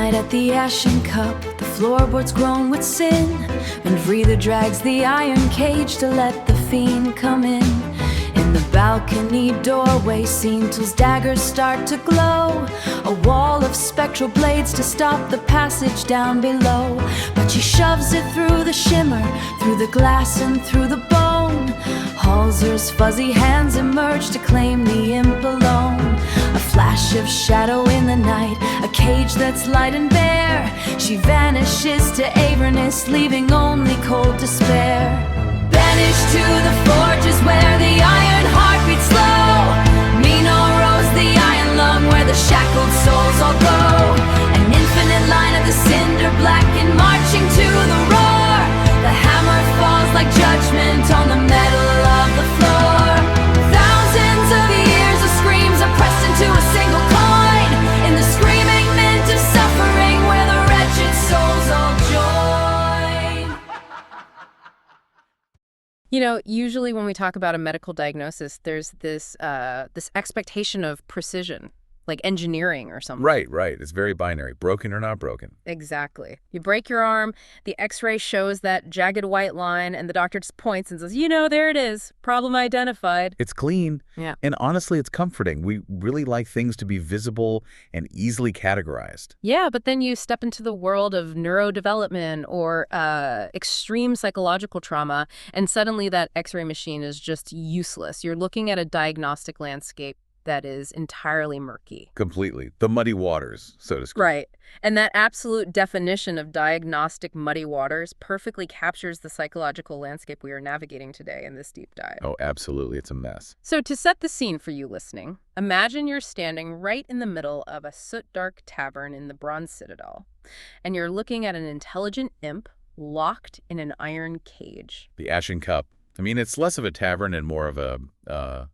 night at the Ashen Cup, the floorboard's grown with sin, and Vreether drags the iron cage to let the fiend come in. In the balcony doorway, Seentel's daggers start to glow, a wall of spectral blades to stop the passage down below. But she shoves it through the shimmer, through the glass and through the bone. Halser's fuzzy hands emerge to claim the imp alone. A flash of shadow in the night, a cage that's light and bare. She vanishes to Avernus, leaving only cold despair. Banished to the forges where the iron heart beats slow. Mino rose the iron lung where the shackled souls all go. An infinite line of the cinder blackened, marching to the roar. The hammer falls like judgment on the metal of the floor. Thousands of years of screams are pressed into a single coin, in the screaming mint of suffering where the wretched souls all join. You know, usually when we talk about a medical diagnosis, there's this expectation of precision, like engineering or something. Right. It's very binary, broken or not broken. Exactly. You break your arm, the x-ray shows that jagged white line, and the doctor just points and says, there it is, problem identified. It's clean. Yeah. And honestly, it's comforting. We really like things to be visible and easily categorized. Yeah, but then you step into the world of neurodevelopment or extreme psychological trauma, and suddenly that x-ray machine is just useless. You're looking at a diagnostic landscape that is entirely murky. Completely. The muddy waters, so to speak. Right. And that absolute definition of diagnostic muddy waters perfectly captures the psychological landscape we are navigating today in this deep dive. Oh, absolutely. It's a mess. So to set the scene for you listening, imagine you're standing right in the middle of a soot-dark tavern in the Bronze Citadel, and you're looking at an intelligent imp locked in an iron cage. The Ashen Cup. I mean, it's less of a tavern and more of a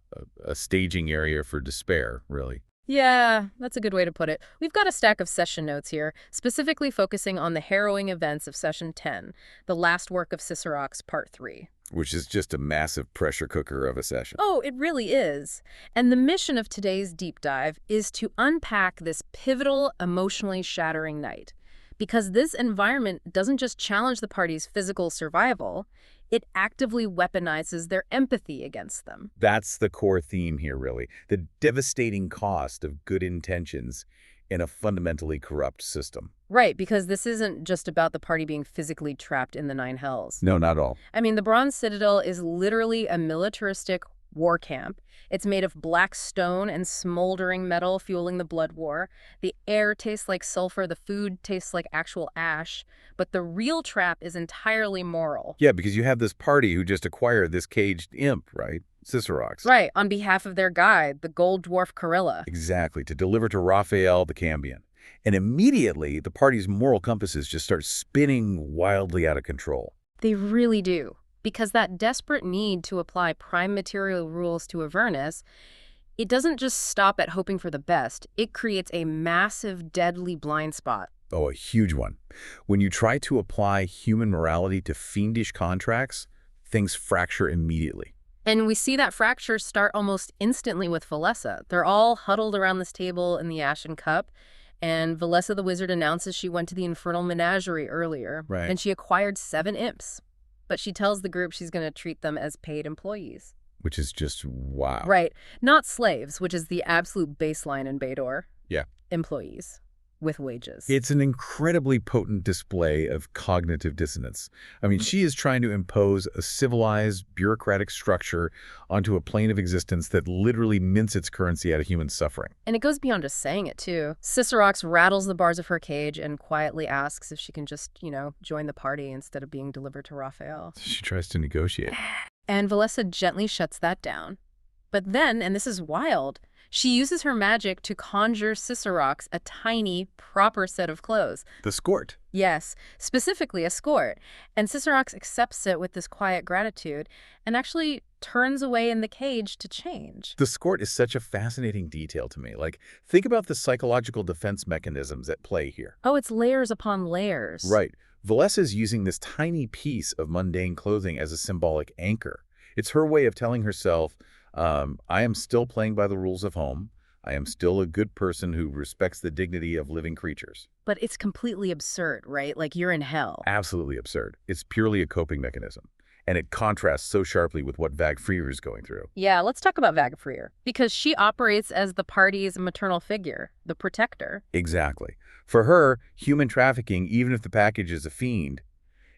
staging area for despair, really. Yeah, that's a good way to put it. We've got a stack of session notes here, specifically focusing on the harrowing events of Session 10, the last work of Cicerox, Part 3. Which is just a massive pressure cooker of a session. Oh, it really is. And the mission of today's deep dive is to unpack this pivotal, emotionally shattering night. Because this environment doesn't just challenge the party's physical survival, it actively weaponizes their empathy against them. That's the core theme here, really. The devastating cost of good intentions in a fundamentally corrupt system. Right, because this isn't just about the party being physically trapped in the Nine Hells. No, not at all. I mean, the Bronze Citadel is literally a militaristic war camp. It's made of black stone and smoldering metal fueling the blood war. The air tastes like sulfur, the food tastes like actual ash. But the real trap is entirely moral. Yeah, because you have this party who just acquired this caged imp, right? Cicerox. Right, on behalf of their guide, the gold dwarf Corilla. Exactly, to deliver to Raphael the Cambion. And immediately, the party's moral compasses just start spinning wildly out of control. They really do. Because that desperate need to apply prime material rules to Avernus, it doesn't just stop at hoping for the best. It creates a massive, deadly blind spot. Oh, a huge one. When you try to apply human morality to fiendish contracts, things fracture immediately. And we see that fracture start almost instantly with Valessa. They're all huddled around this table in the Ashen Cup, and Valessa the Wizard announces she went to the Infernal Menagerie earlier, Right. and she acquired 7 imps. But she tells the group she's going to treat them as paid employees. Which is just wow. Right. Not slaves, which is the absolute baseline in Bador. Yeah. Employees with wages. It's an incredibly potent display of cognitive dissonance. I mean, she is trying to impose a civilized, bureaucratic structure onto a plane of existence that literally mints its currency out of human suffering. And it goes beyond just saying it, too. Cicerox rattles the bars of her cage and quietly asks if she can just, join the party instead of being delivered to Raphael. She tries to negotiate. And Valessa gently shuts that down. But then, and this is wild, she uses her magic to conjure Cicerox a tiny, proper set of clothes. The skort. Yes, specifically a skort. And Cicerox accepts it with this quiet gratitude and actually turns away in the cage to change. The skort is such a fascinating detail to me. Like, think about the psychological defense mechanisms at play here. Oh, it's layers upon layers. Right. Valessa is using this tiny piece of mundane clothing as a symbolic anchor. It's her way of telling herself, I am still playing by the rules of home. I am still a good person who respects the dignity of living creatures. But it's completely absurd, right? Like you're in hell. Absolutely absurd. It's purely a coping mechanism. And it contrasts so sharply with what Vagfrir is going through. Yeah, let's talk about Vagfrir, because she operates as the party's maternal figure, the protector. Exactly. For her, human trafficking, even if the package is a fiend,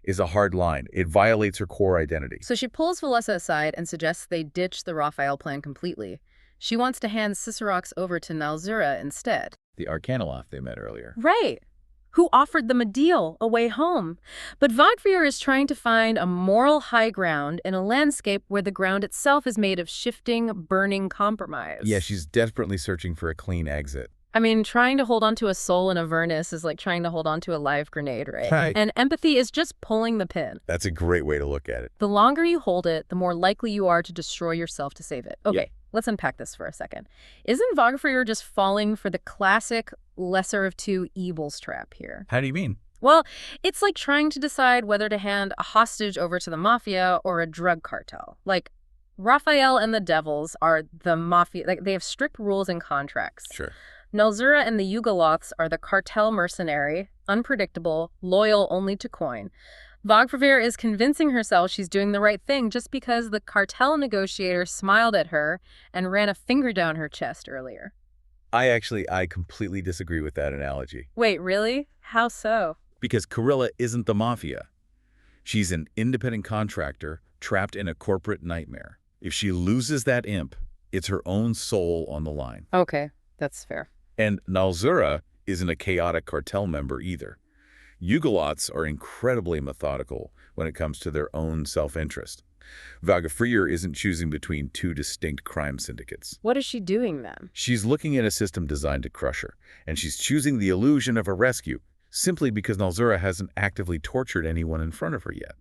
is a hard line. It violates her core identity. So she pulls Valessa aside and suggests they ditch the Raphael plan completely. She wants to hand Cicerox over to Nalzura instead. The Arcanoloth they met earlier. Right. Who offered them a deal, a way home. But Vagfrir is trying to find a moral high ground in a landscape where the ground itself is made of shifting, burning compromise. Yeah, she's desperately searching for a clean exit. I mean, trying to hold on to a soul in Avernus is like trying to hold on to a live grenade, right? Right. And empathy is just pulling the pin. That's a great way to look at it. The longer you hold it, the more likely you are to destroy yourself to save it. Okay, let's unpack this for a second. Isn't Vagfrir just falling for the classic lesser of two evils trap here? How do you mean? Well, it's like trying to decide whether to hand a hostage over to the mafia or a drug cartel. Like, Raphael and the devils are the mafia. Like, they have strict rules and contracts. Sure. Nalzura and the Yugoloths are the cartel mercenary, unpredictable, loyal only to coin. Vagfrir is convincing herself she's doing the right thing just because the cartel negotiator smiled at her and ran a finger down her chest earlier. I completely disagree with that analogy. Wait, really? How so? Because Carilla isn't the mafia. She's an independent contractor trapped in a corporate nightmare. If she loses that imp, it's her own soul on the line. Okay, that's fair. And Nalzura isn't a chaotic cartel member either. Yugoloths are incredibly methodical when it comes to their own self-interest. Vagfrir isn't choosing between two distinct crime syndicates. What is she doing then? She's looking at a system designed to crush her, and she's choosing the illusion of a rescue simply because Nalzura hasn't actively tortured anyone in front of her yet.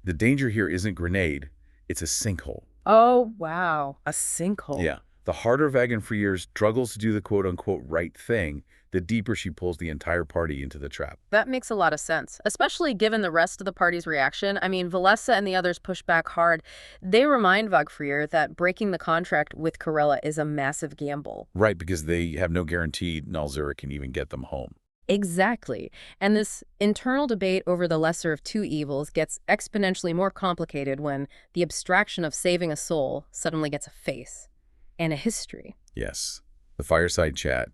The danger here isn't grenade, it's a sinkhole. Oh, wow. A sinkhole. Yeah. The harder Vagfrir struggles to do the quote-unquote right thing, the deeper she pulls the entire party into the trap. That makes a lot of sense, especially given the rest of the party's reaction. I mean, Valessa and the others push back hard. They remind Vagfrir that breaking the contract with Carilla is a massive gamble. Right, because they have no guarantee Nalzura can even get them home. Exactly. And this internal debate over the lesser of two evils gets exponentially more complicated when the abstraction of saving a soul suddenly gets a face and a history. Yes. The fireside chat.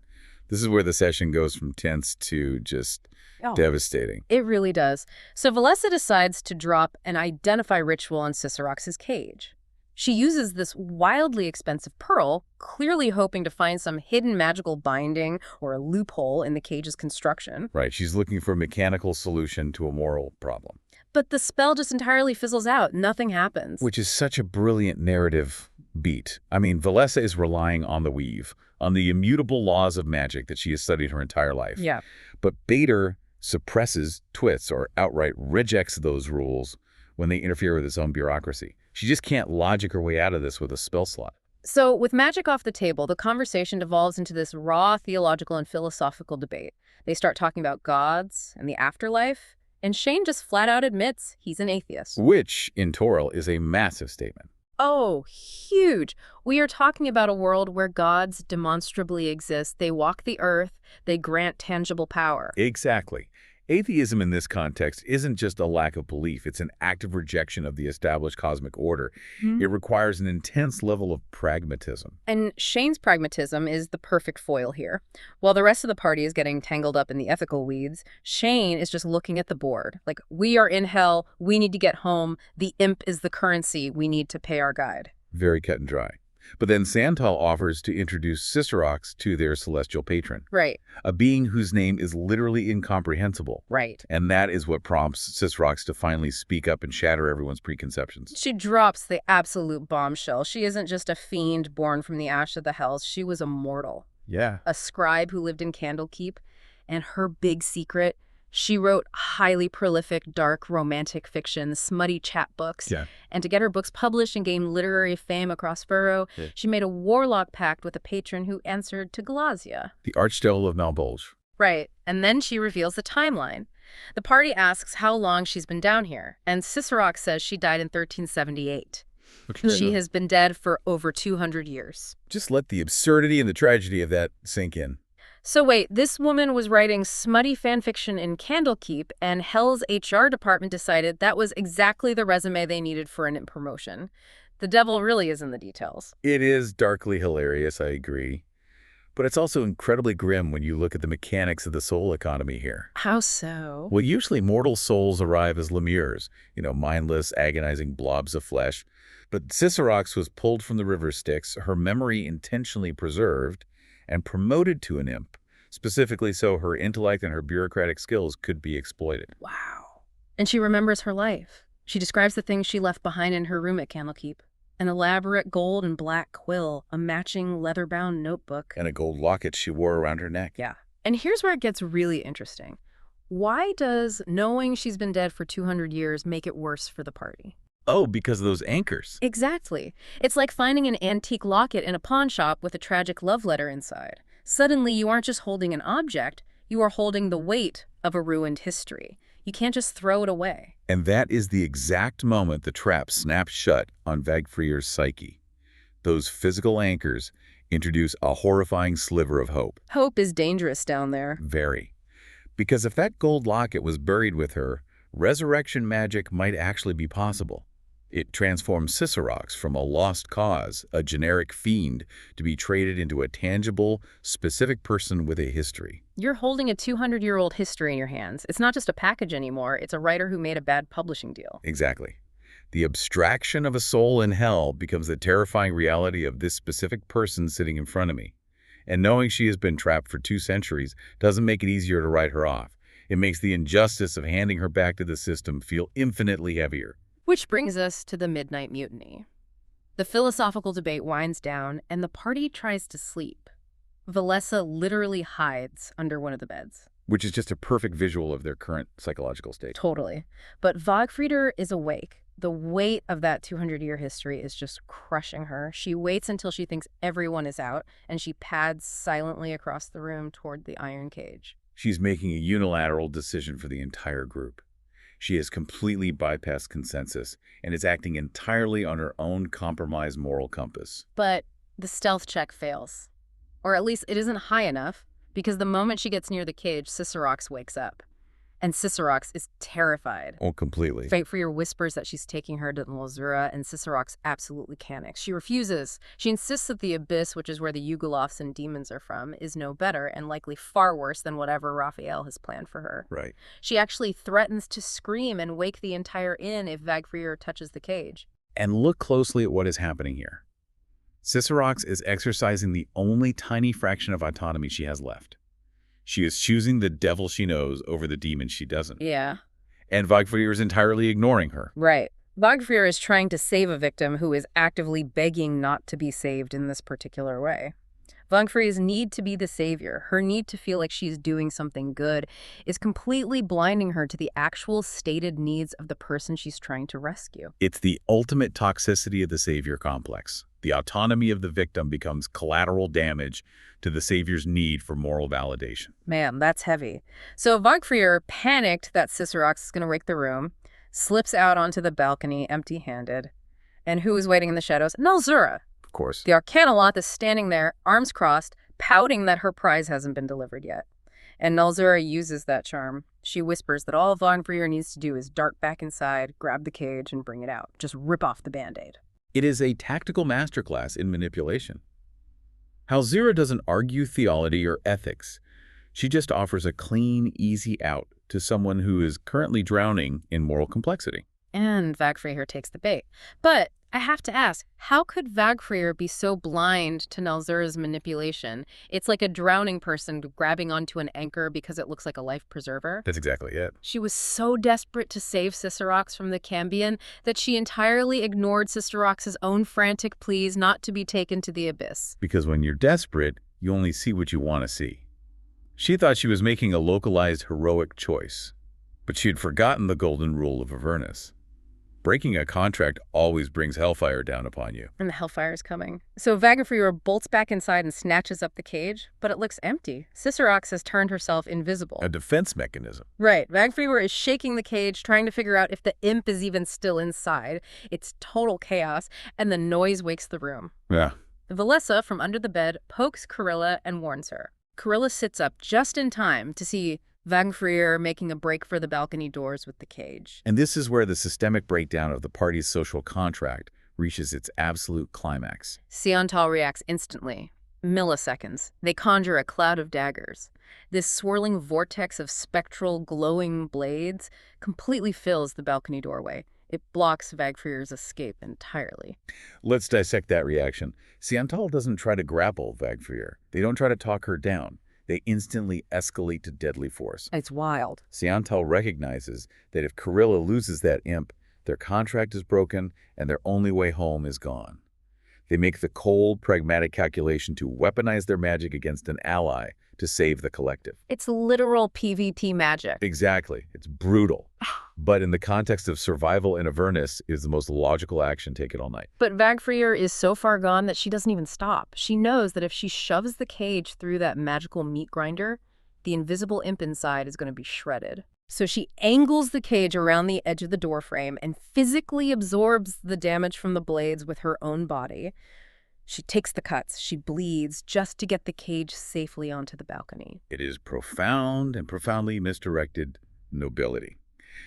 This is where the session goes from tense to just devastating. It really does. So Valessa decides to drop an identify ritual on Cicerox's cage. She uses this wildly expensive pearl, clearly hoping to find some hidden magical binding or a loophole in the cage's construction. Right. She's looking for a mechanical solution to a moral problem. But the spell just entirely fizzles out. Nothing happens. Which is such a brilliant narrative beat. I mean, Valessa is relying on the weave, on the immutable laws of magic that she has studied her entire life. Yeah. But Bader suppresses, twists, or outright rejects those rules when they interfere with his own bureaucracy. She just can't logic her way out of this with a spell slot. So with magic off the table, the conversation devolves into this raw theological and philosophical debate. They start talking about gods and the afterlife, and Shane just flat out admits he's an atheist. Which, in Toril, is a massive statement. Oh, huge. We are talking about a world where gods demonstrably exist. They walk the earth. They grant tangible power. Exactly. Atheism in this context isn't just a lack of belief. It's an active rejection of the established cosmic order. It requires an intense level of pragmatism. And Shane's pragmatism is the perfect foil here. While the rest of the party is getting tangled up in the ethical weeds, Shane is just looking at the board. Like, we are in hell. We need to get home. The imp is the currency we need to pay our guide. Very cut and dry. But then Santal offers to introduce Cicerox to their celestial patron. Right. A being whose name is literally incomprehensible. Right. And that is what prompts Cicerox to finally speak up and shatter everyone's preconceptions. She drops the absolute bombshell. She isn't just a fiend born from the ash of the hells. She was a mortal. Yeah. A scribe who lived in Candlekeep. And her big secret, she wrote highly prolific, dark, romantic fiction, smutty chapbooks. Yeah. And to get her books published and gain literary fame across Furrow, she made a warlock pact with a patron who answered to Glazia. The Archdevil of Malbolge. Right. And then she reveals the timeline. The party asks how long she's been down here, and Cicerox says she died in 1378. Okay. She has been dead for over 200 years. Just let the absurdity and the tragedy of that sink in. So wait, this woman was writing smutty fanfiction in Candlekeep, and Hell's HR department decided that was exactly the resume they needed for an promotion. The devil really is in the details. It is darkly hilarious, I agree. But it's also incredibly grim when you look at the mechanics of the soul economy here. How so? Well, usually mortal souls arrive as lemures, mindless, agonizing blobs of flesh. But Cicerox was pulled from the river Styx, her memory intentionally preserved, and promoted to an imp, specifically so her intellect and her bureaucratic skills could be exploited. Wow. And she remembers her life. She describes the things she left behind in her room at Candlekeep. An elaborate gold and black quill, a matching leather-bound notebook. And a gold locket she wore around her neck. Yeah. And here's where it gets really interesting. Why does knowing she's been dead for 200 years make it worse for the party? Oh, because of those anchors. Exactly. It's like finding an antique locket in a pawn shop with a tragic love letter inside. Suddenly, you aren't just holding an object, you are holding the weight of a ruined history. You can't just throw it away. And that is the exact moment the trap snapped shut on Vagfrier's psyche. Those physical anchors introduce a horrifying sliver of hope. Hope is dangerous down there. Very. Because if that gold locket was buried with her, resurrection magic might actually be possible. It transforms Cicerox from a lost cause, a generic fiend, to be traded into a tangible, specific person with a history. You're holding a 200-year-old history in your hands. It's not just a package anymore. It's a writer who made a bad publishing deal. Exactly. The abstraction of a soul in hell becomes the terrifying reality of this specific person sitting in front of me. And knowing she has been trapped for 2 centuries doesn't make it easier to write her off. It makes the injustice of handing her back to the system feel infinitely heavier. Which brings us to the Midnight Mutiny. The philosophical debate winds down, and the party tries to sleep. Valessa literally hides under one of the beds. Which is just a perfect visual of their current psychological state. Totally. But Vagfrieder is awake. The weight of that 200-year history is just crushing her. She waits until she thinks everyone is out, and she pads silently across the room toward the iron cage. She's making a unilateral decision for the entire group. She has completely bypassed consensus and is acting entirely on her own compromised moral compass. But the stealth check fails. Or at least it isn't high enough, because the moment she gets near the cage, Cicerox wakes up. And Cicerox is terrified. Oh, completely. Vagfrieder whispers that she's taking her to Nolzura, and Cicerox absolutely panics. She refuses. She insists that the Abyss, which is where the Yugolovs and demons are from, is no better and likely far worse than whatever Raphael has planned for her. Right. She actually threatens to scream and wake the entire inn if Vagfrieder touches the cage. And look closely at what is happening here. Cicerox is exercising the only tiny fraction of autonomy she has left. She is choosing the devil she knows over the demon she doesn't. Yeah. And Vagfrieder is entirely ignoring her. Right. Vagfrieder is trying to save a victim who is actively begging not to be saved in this particular way. Vagfrieder's need to be the savior, her need to feel like she's doing something good, is completely blinding her to the actual stated needs of the person she's trying to rescue. It's the ultimate toxicity of the savior complex. The autonomy of the victim becomes collateral damage to the savior's need for moral validation. Man, that's heavy. So Vagfrieder, panicked that Cicerox is going to wake the room, slips out onto the balcony empty-handed. And who is waiting in the shadows? Nolzura. Of course. The Arcanoloth is standing there, arms crossed, pouting that her prize hasn't been delivered yet. And Nolzura uses that charm. She whispers that all Vagfrieder needs to do is dart back inside, grab the cage, and bring it out. Just rip off the Band-Aid. It is a tactical masterclass in manipulation. Nolzura doesn't argue theology or ethics. She just offers a clean, easy out to someone who is currently drowning in moral complexity. And Vagfrieder takes the bait. But I have to ask, how could Vagfrieder be so blind to Nolzura's manipulation? It's like a drowning person grabbing onto an anchor because it looks like a life preserver. That's exactly it. She was so desperate to save Cicerox from the Cambion that she entirely ignored Cicerox's own frantic pleas not to be taken to the Abyss. Because when you're desperate, you only see what you want to see. She thought she was making a localized heroic choice, but she had forgotten the golden rule of Avernus. Breaking a contract always brings hellfire down upon you. And the hellfire is coming. So Vagafrier bolts back inside and snatches up the cage, but it looks empty. Cicerox has turned herself invisible. A defense mechanism. Right. Vagafrier is shaking the cage, trying to figure out if the imp is even still inside. It's total chaos, and the noise wakes the room. Yeah. Valessa, from under the bed, pokes Carilla and warns her. Carilla sits up just in time to see Vagafrier making a break for the balcony doors with the cage. And this is where the systemic breakdown of the party's social contract reaches its absolute climax. Ciantal reacts instantly. Milliseconds. They conjure a cloud of daggers. This swirling vortex of spectral, glowing blades completely fills the balcony doorway. It blocks Vagafrier's escape entirely. Let's dissect that reaction. Ciantal doesn't try to grapple Vagafrier. They don't try to talk her down. They instantly escalate to deadly force. It's wild. Ciantal recognizes that if Carilla loses that imp, their contract is broken and their only way home is gone. They make the cold, pragmatic calculation to weaponize their magic against an ally to save the collective. It's literal PvP magic. Exactly. It's brutal. But in the context of survival in Avernus, it is the most logical action taken all night. But Vagafrier is so far gone that she doesn't even stop. She knows that if she shoves the cage through that magical meat grinder, the invisible imp inside is going to be shredded. So she angles the cage around the edge of the doorframe and physically absorbs the damage from the blades with her own body. She takes the cuts, she bleeds, just to get the cage safely onto the balcony. It is profound and profoundly misdirected nobility.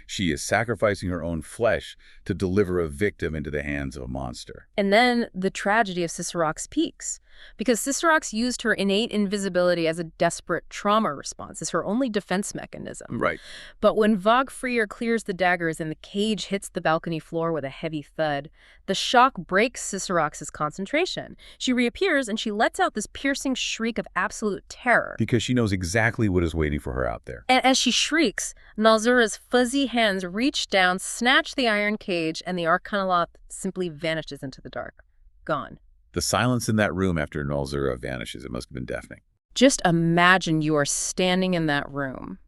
She is sacrificing her own flesh to deliver a victim into the hands of a monster. And then the tragedy of Cicerox peaks, because Cicerox used her innate invisibility as a desperate trauma response, as her only defense mechanism. Right. But when Vagafrier clears the daggers and the cage hits the balcony floor with a heavy thud, the shock breaks Cicerox's concentration. She reappears and she lets out this piercing shriek of absolute terror. Because she knows exactly what is waiting for her out there. And as she shrieks, Nalzura's fuzzy hands reach down, snatch the iron cage, and the Arcanoloth simply vanishes into the dark. Gone. The silence in that room after Nalzura vanishes, it must have been deafening. Just imagine you are standing in that room.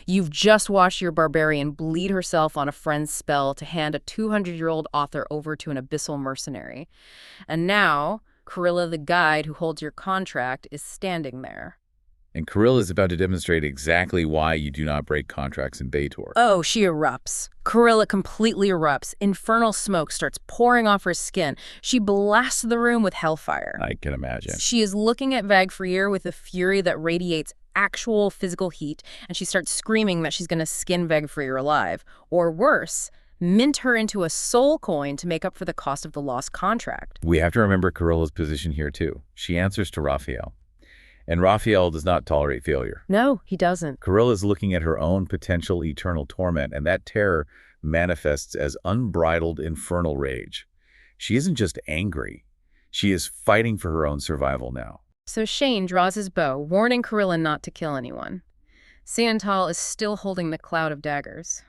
You've just watched your barbarian bleed herself on a friend's spell to hand a 200-year-old author over to an abyssal mercenary. And now, Carilla the guide who holds your contract is standing there. And Carilla is about to demonstrate exactly why you do not break contracts in Baator. Oh, she erupts. Carilla completely erupts. Infernal smoke starts pouring off her skin. She blasts the room with hellfire. I can imagine. She is looking at Vagafrier with a fury that radiates actual physical heat, and she starts screaming that she's going to skin Vagafrier alive. Or worse, mint her into a soul coin to make up for the cost of the lost contract. We have to remember Carilla's position here, too. She answers to Raphael. And Raphael does not tolerate failure. No, he doesn't. Carilla is looking at her own potential eternal torment, and that terror manifests as unbridled infernal rage. She isn't just angry. She is fighting for her own survival now. So Shane draws his bow, warning Carilla not to kill anyone. Ciantal is still holding the cloud of daggers.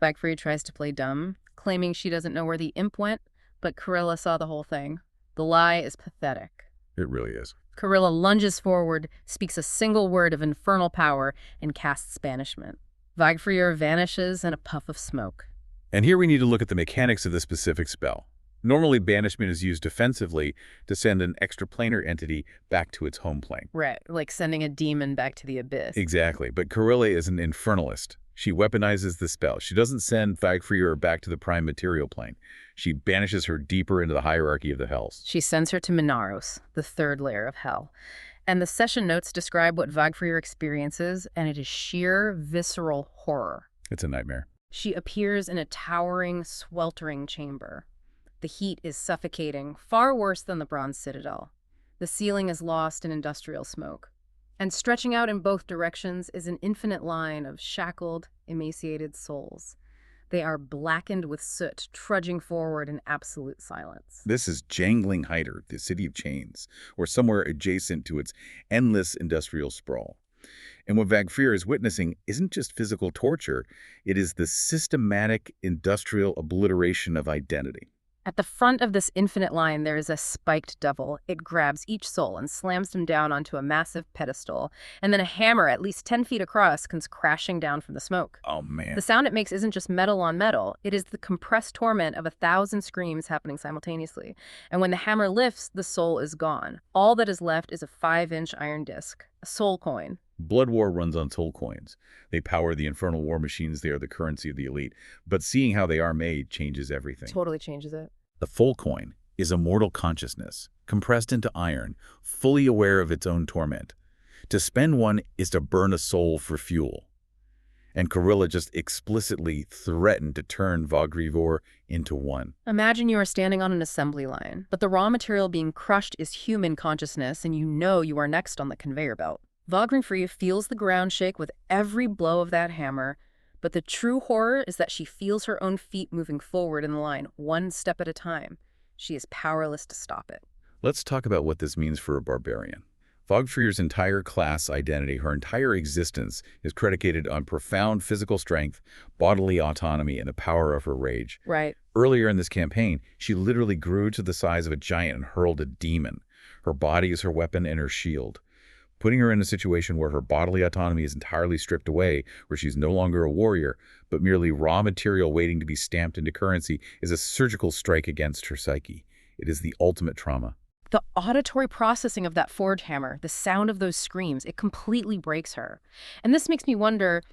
Vagafrier tries to play dumb, claiming she doesn't know where the imp went, but Carilla saw the whole thing. The lie is pathetic. It really is. Carilla lunges forward, speaks a single word of infernal power, and casts banishment. Vagafrier vanishes in a puff of smoke. And here we need to look at the mechanics of this specific spell. Normally, banishment is used defensively to send an extraplanar entity back to its home plane. Right, like sending a demon back to the abyss. Exactly, but Carilla is an infernalist. She weaponizes the spell. She doesn't send Vagafrier back to the prime material plane. She banishes her deeper into the hierarchy of the hells. She sends her to Minaros, the third layer of hell. And the session notes describe what Vagafrier experiences, and it is sheer, visceral horror. It's a nightmare. She appears in a towering, sweltering chamber. The heat is suffocating, far worse than the Bronze Citadel. The ceiling is lost in industrial smoke. And stretching out in both directions is an infinite line of shackled, emaciated souls. They are blackened with soot, trudging forward in absolute silence. This is jangling Hyder, the city of chains, or somewhere adjacent to its endless industrial sprawl. And what Vagafrier is witnessing isn't just physical torture, it is the systematic industrial obliteration of identity. At the front of this infinite line, there is a spiked devil. It grabs each soul and slams them down onto a massive pedestal. And then a hammer, at least 10 feet across, comes crashing down from the smoke. Oh, man. The sound it makes isn't just metal on metal. It is the compressed torment of 1,000 screams happening simultaneously. And when the hammer lifts, the soul is gone. All that is left is a 5-inch iron disc, a soul coin. Blood War runs on soul coins. They power the infernal war machines. They are the currency of the elite. But seeing how they are made changes everything. Totally changes it. The full coin is a mortal consciousness, compressed into iron, fully aware of its own torment. To spend one is to burn a soul for fuel. And Kurilla just explicitly threatened to turn Vagryvor into one. Imagine you are standing on an assembly line, but the raw material being crushed is human consciousness, and you know you are next on the conveyor belt. Vagryvor feels the ground shake with every blow of that hammer, but the true horror is that she feels her own feet moving forward in the line, one step at a time. She is powerless to stop it. Let's talk about what this means for a barbarian. Vagfrir's entire class identity, her entire existence, is predicated on profound physical strength, bodily autonomy, and the power of her rage. Right. Earlier in this campaign, she literally grew to the size of a giant and hurled a demon. Her body is her weapon and her shield. Putting her in a situation where her bodily autonomy is entirely stripped away, where she's no longer a warrior, but merely raw material waiting to be stamped into currency, is a surgical strike against her psyche. It is the ultimate trauma. The auditory processing of that forge hammer, the sound of those screams, it completely breaks her. And this makes me wonder,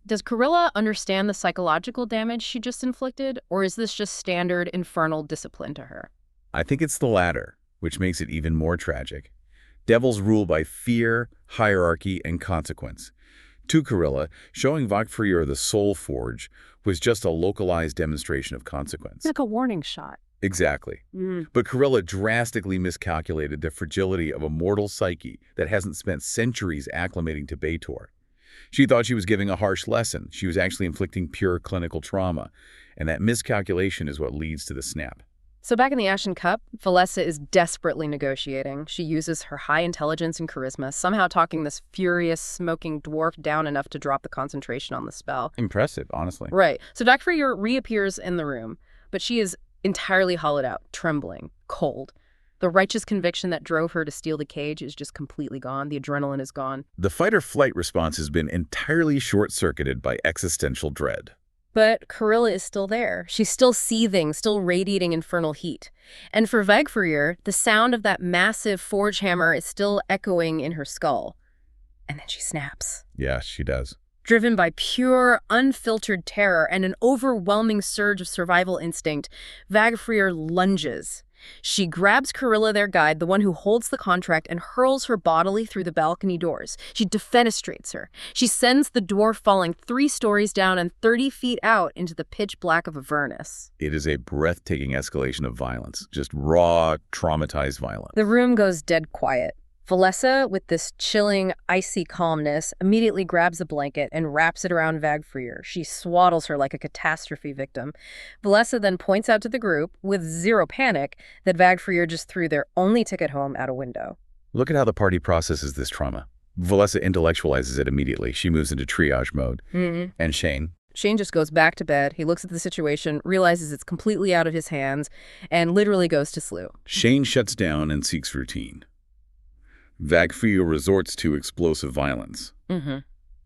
does Kurilla understand the psychological damage she just inflicted, or is this just standard infernal discipline to her? I think it's the latter, which makes it even more tragic. Devils rule by fear, hierarchy, and consequence. To Kurilla, showing Vagfrir the Soul Forge was just a localized demonstration of consequence. Like a warning shot. Exactly. But Kurilla drastically miscalculated the fragility of a mortal psyche that hasn't spent centuries acclimating to Baator. She thought she was giving a harsh lesson. She was actually inflicting pure clinical trauma. And that miscalculation is what leads to the snap. So back in the Ashen Cup, Valessa is desperately negotiating. She uses her high intelligence and charisma, somehow talking this furious, smoking dwarf down enough to drop the concentration on the spell. Impressive, honestly. Right. So Vagfrir reappears in the room, but she is entirely hollowed out, trembling, cold. The righteous conviction that drove her to steal the cage is just completely gone. The adrenaline is gone. The fight-or-flight response has been entirely short-circuited by existential dread. But Kurilla is still there. She's still seething, still radiating infernal heat. And for Vagfrir, the sound of that massive forge hammer is still echoing in her skull. And then she snaps. Yeah, she does. Driven by pure, unfiltered terror and an overwhelming surge of survival instinct, Vagfrir lunges. She grabs Kurilla, their guide, the one who holds the contract, and hurls her bodily through the balcony doors. She defenestrates her. She sends the dwarf falling 3 stories down and 30 feet out into the pitch black of Avernus. It is a breathtaking escalation of violence, just raw, traumatized violence. The room goes dead quiet. Valessa, with this chilling, icy calmness, immediately grabs a blanket and wraps it around Vagfrir. She swaddles her like a catastrophe victim. Valessa then points out to the group, with zero panic, that Vagfrir just threw their only ticket home out a window. Look at how the party processes this trauma. Valessa intellectualizes it immediately. She moves into triage mode. And Shane? Shane just goes back to bed. He looks at the situation, realizes it's completely out of his hands, and literally goes to sleep. Shane shuts down and seeks routine. Vagfrir resorts to explosive violence.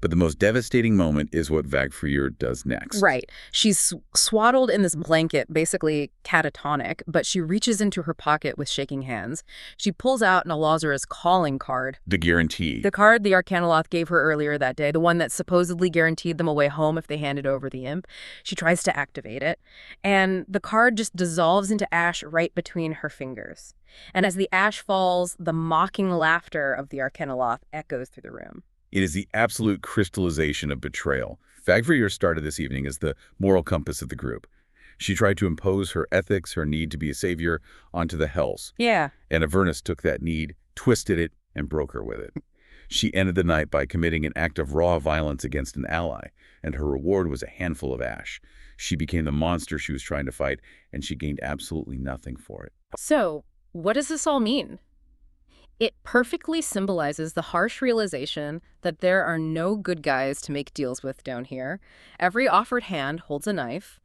But the most devastating moment is what Vagfrir does next. Right. She's swaddled in this blanket, basically catatonic, but she reaches into her pocket with shaking hands. She pulls out Nalazar's calling card. The guarantee. The card the Arcanoloth gave her earlier that day, the one that supposedly guaranteed them a way home if they handed over the imp. She tries to activate it, and the card just dissolves into ash right between her fingers. And as the ash falls, the mocking laughter of the Arcanoloth echoes through the room. It is the absolute crystallization of betrayal. Vagfrir started this evening as the moral compass of the group. She tried to impose her ethics, her need to be a savior, onto the Hells. Yeah. And Avernus took that need, twisted it, and broke her with it. She ended the night by committing an act of raw violence against an ally, and her reward was a handful of ash. She became the monster she was trying to fight, and she gained absolutely nothing for it. So, what does this all mean? It perfectly symbolizes the harsh realization that there are no good guys to make deals with down here. Every offered hand holds a knife.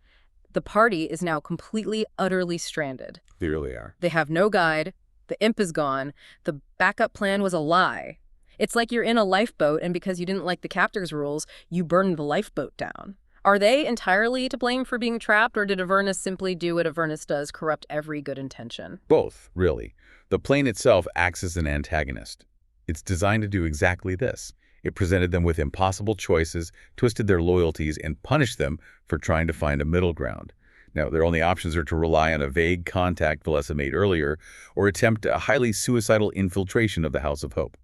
The party is now completely, utterly stranded. They really are. They have no guide, the imp is gone, the backup plan was a lie. It's like you're in a lifeboat, and because you didn't like the captor's rules, you burned the lifeboat down. Are they entirely to blame for being trapped, or did Avernus simply do what Avernus does, corrupt every good intention? Both, really. The plane itself acts as an antagonist. It's designed to do exactly this. It presented them with impossible choices, twisted their loyalties, and punished them for trying to find a middle ground. Now, their only options are to rely on a vague contact Valessa made earlier, or attempt a highly suicidal infiltration of the House of Hope.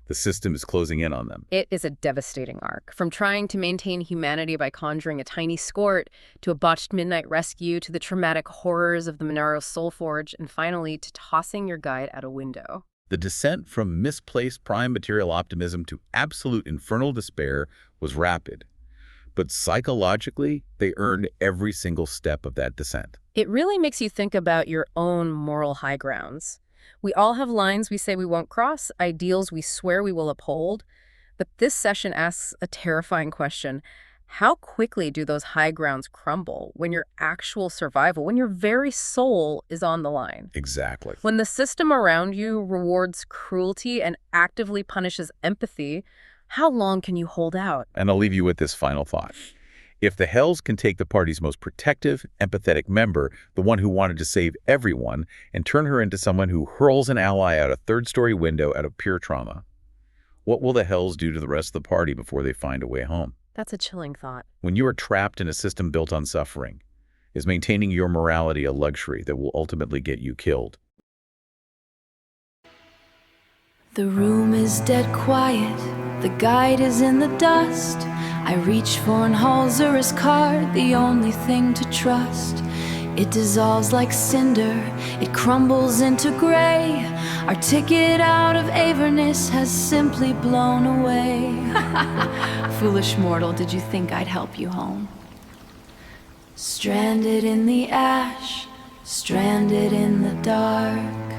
The system is closing in on them. It is a devastating arc. From trying to maintain humanity by conjuring a tiny skort, to a botched midnight rescue, to the traumatic horrors of the Monaro Soulforge, and finally to tossing your guide out a window. The descent from misplaced prime material optimism to absolute infernal despair was rapid. But psychologically, they earned every single step of that descent. It really makes you think about your own moral high grounds. We all have lines we say we won't cross, ideals we swear we will uphold. But this session asks a terrifying question. How quickly do those high grounds crumble when your actual survival, when your very soul is on the line? Exactly. When the system around you rewards cruelty and actively punishes empathy, how long can you hold out? And I'll leave you with this final thought. If the Hells can take the party's most protective, empathetic member, the one who wanted to save everyone, and turn her into someone who hurls an ally out a third-story window out of pure trauma, what will the Hells do to the rest of the party before they find a way home? That's a chilling thought. When you are trapped in a system built on suffering, is maintaining your morality a luxury that will ultimately get you killed? The room is dead quiet, the guide is in the dust. I reach for an Halzer's card, the only thing to trust. It dissolves like cinder, it crumbles into gray. Our ticket out of Avernus has simply blown away. Foolish mortal, did you think I'd help you home? Stranded in the ash, stranded in the dark.